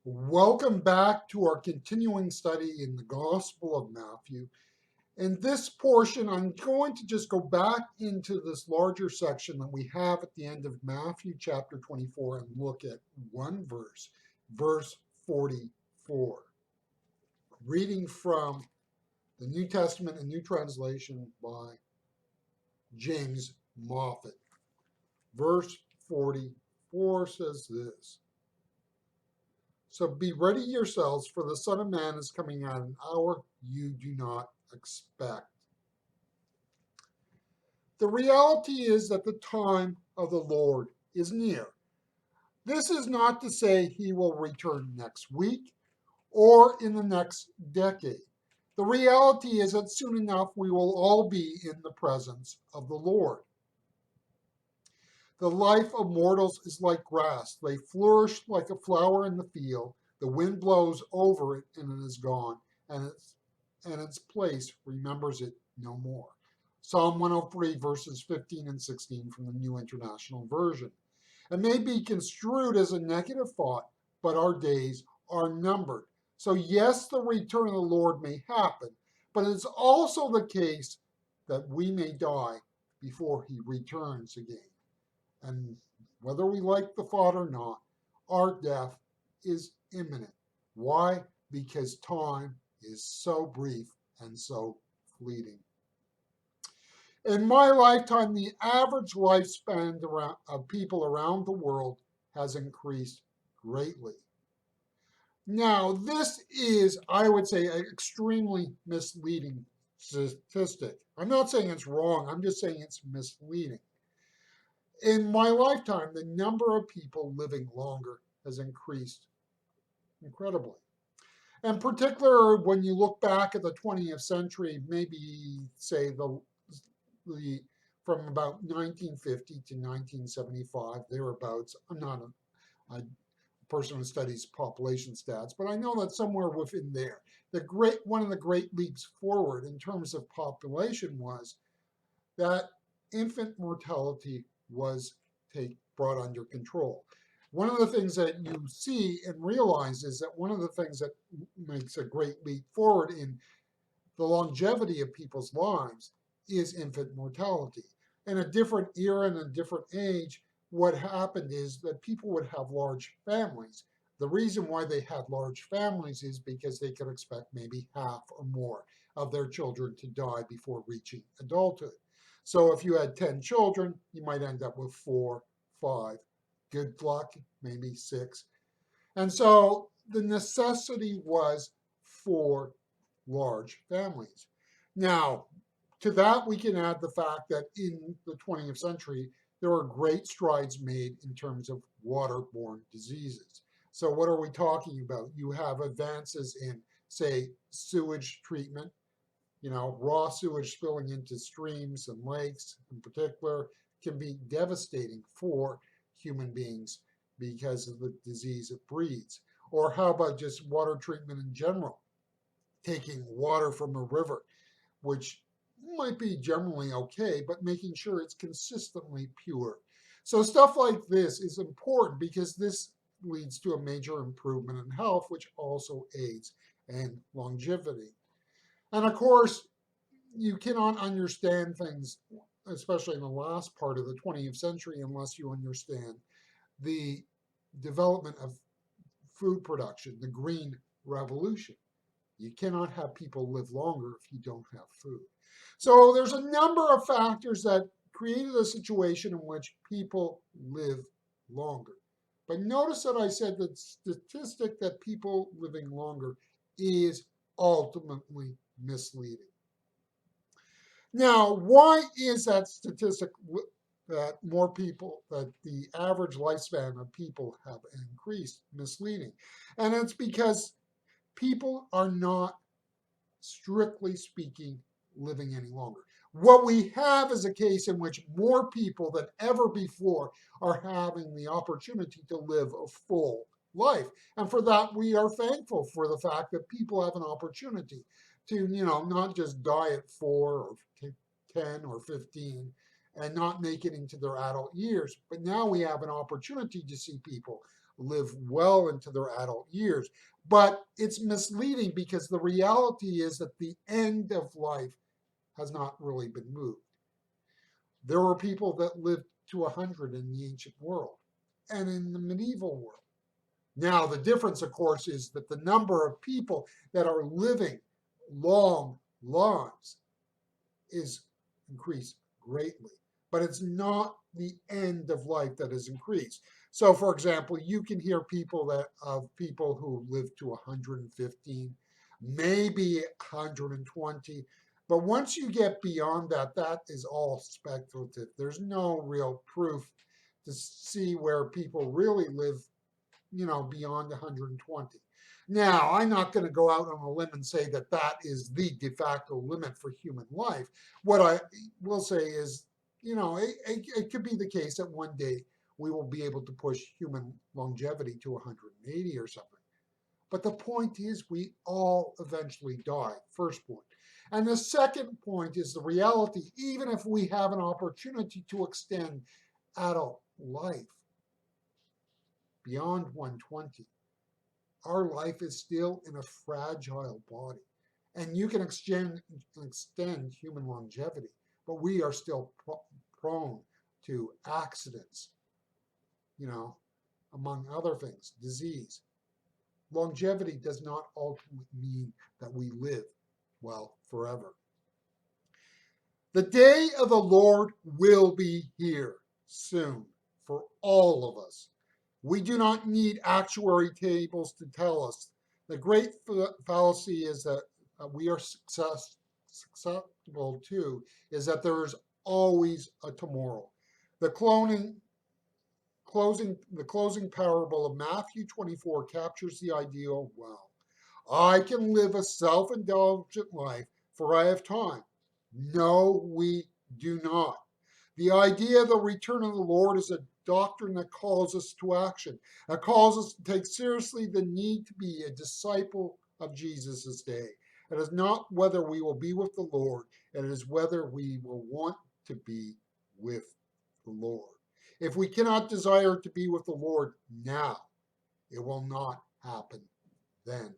Welcome back to our continuing study in the Gospel of Matthew. In this portion, I'm going to just go back into this larger section that we have at the end of Matthew chapter 24 and look at one verse, verse 44. Reading from the New Testament and New Translation by James Moffat. Verse 44 says this. So be ready yourselves, for the Son of Man is coming at an hour you do not expect. The reality is that the time of the Lord is near. This is not to say he will return next week or in the next decade. The reality is that soon enough we will all be in the presence of the Lord. The life of mortals is like grass. They flourish like a flower in the field. The wind blows over it and it is gone, and its place remembers it no more. Psalm 103, verses 15 and 16 from the New International Version. It may be construed as a negative thought, but our days are numbered. So, yes, the return of the Lord may happen, but it's also the case that we may die before he returns again. And whether we like the thought or not, our death is imminent. Why? Because time is so brief and so fleeting. In my lifetime, the average lifespan of people around the world has increased greatly. Now, this is, I would say, an extremely misleading statistic. I'm not saying it's wrong, I'm just saying it's misleading. In my lifetime, the number of people living longer has increased incredibly. In particular, when you look back at the 20th century, maybe say the from about 1950 to 1975, thereabouts. I'm not a person who studies population stats, but I know that somewhere within there, one of the great leaps forward in terms of population was that infant mortality was brought under control. One of the things that you see and realize is that one of the things that makes a great leap forward in the longevity of people's lives is infant mortality. In a different era and a different age, what happened is that people would have large families. The reason why they had large families is because they could expect maybe half or more of their children to die before reaching adulthood. So if you had 10 children, you might end up with 4, 5. Good luck, maybe 6. And so the necessity was for large families. Now, to that, we can add the fact that in the 20th century, there were great strides made in terms of waterborne diseases. So, what are we talking about? You have advances in, say, sewage treatment, raw sewage spilling into streams and lakes in particular can be devastating for human beings because of the disease it breeds. Or how about just water treatment in general? Taking water from a river, which might be generally okay, but making sure it's consistently pure. So stuff like this is important because this leads to a major improvement in health, which also aids in longevity. And of course, you cannot understand things, especially in the last part of the 20th century, unless you understand the development of food production, the Green Revolution. You cannot have people live longer if you don't have food. So there's a number of factors that created a situation in which people live longer. But notice that I said that statistic that people living longer is ultimately misleading. Now, why is that statistic that that the average lifespan of people have increased misleading? And it's because people are not, strictly speaking, living any longer. What we have is a case in which more people than ever before are having the opportunity to live a full life. And for that, we are thankful for the fact that people have an opportunity to, not just die at 4 or 10 or 15 and not make it into their adult years. But now we have an opportunity to see people live well into their adult years. But it's misleading because the reality is that the end of life has not really been moved. There were people that lived to 100 in the ancient world and in the medieval world. Now, the difference, of course, is that the number of people that are living long lives is increased greatly, but it's not the end of life that has increased. So, for example, you can hear people who live to 115, maybe 120, but once you get beyond that, that is all speculative. There's no real proof to see where people really live, beyond 120. Now, I'm not going to go out on a limb and say that that is the de facto limit for human life. What I will say is, it could be the case that one day we will be able to push human longevity to 180 or something. But the point is, we all eventually die, first point. And the second point is the reality, even if we have an opportunity to extend adult life beyond 120, our life is still in a fragile body. And you can extend human longevity, but we are still prone to accidents, among other things, disease. Longevity does not ultimately mean that we live, well, forever. The day of the Lord will be here soon for all of us. We do not need actuary tables to tell us. The great fallacy is that we are susceptible to is that there is always a tomorrow. The closing parable of Matthew 24 captures the ideal well. I can live a self-indulgent life, for I have time. No, we do not. The idea of the return of the Lord is a doctrine that calls us to action, that calls us to take seriously the need to be a disciple of Jesus' day. It is not whether we will be with the Lord, it is whether we will want to be with the Lord. If we cannot desire to be with the Lord now, it will not happen then.